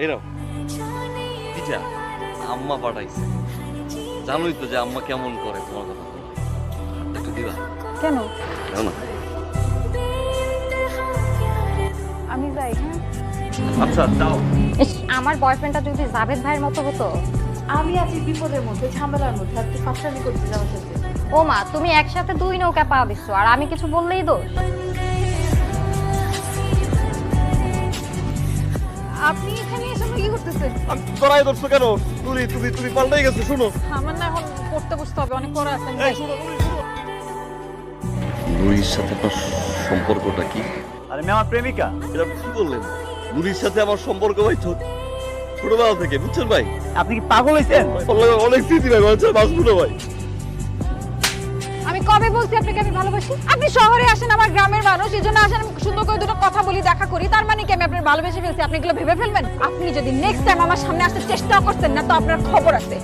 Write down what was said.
এই নাও পিঠা আম্মা পাঠাইছে। জানোই তো যে আম্মা কেমন করে তোমার কথা বলে। একটু দিবা? কেন? দাও না। আমি যাই। হ্যাঁ, আচ্ছা দাও। ইস, আমার বয়ফ্রেন্ডটা যদি জাভেদ ভাইয়ের মতো হতো। আমি আছি বিপদের মধ্যে, ঝামেলার মধ্যে, আর তুই ফাঁসলামি করছিস আমার সাথে। ও মা, তুমি একসাথে দুই নৌকা পা দিচ্ছ আর আমি কিছু বললেই দোষ। আপনি এখানে এসে আমরা কি করতেছেন? আমি তোরাই ধরছো কেন? তুমি পাল্টাই গেছো। শুনো, আমার না এখন পড়তে বসতে হবে, অনেক পড়া আছে। নুরির সাথে আপনার সম্পর্কটা কি? আরে মেয়ে আমার প্রেমিকা। এটা কি বললেন? নুরির সাথে আমার সম্পর্ক ভাই ছোটবেলা থেকে, বুঝছেন ভাই? আপনি কি পাগল হয়েছেন? অনেক স্মৃতি ভাই, বাচ্চা বাঁচবো না ভাই। আমি কবে বলছি আপনাকে আমি ভালোবাসি? আপনি শহরে আসেন, আমার গ্রামের মানুষ, এই জন্য আসেন, আমি সুন্দর করে দুটো কথা বলি, দেখা করি, তার মানে কি আমি আপনার ভালোবেসে ফেলছি? আপনি এগুলো ভেবে ফেলবেন? আপনি যদি নেক্সট টাইম আমার সামনে আসতে চেষ্টা করছেন না, তো আপনার খবর আছে।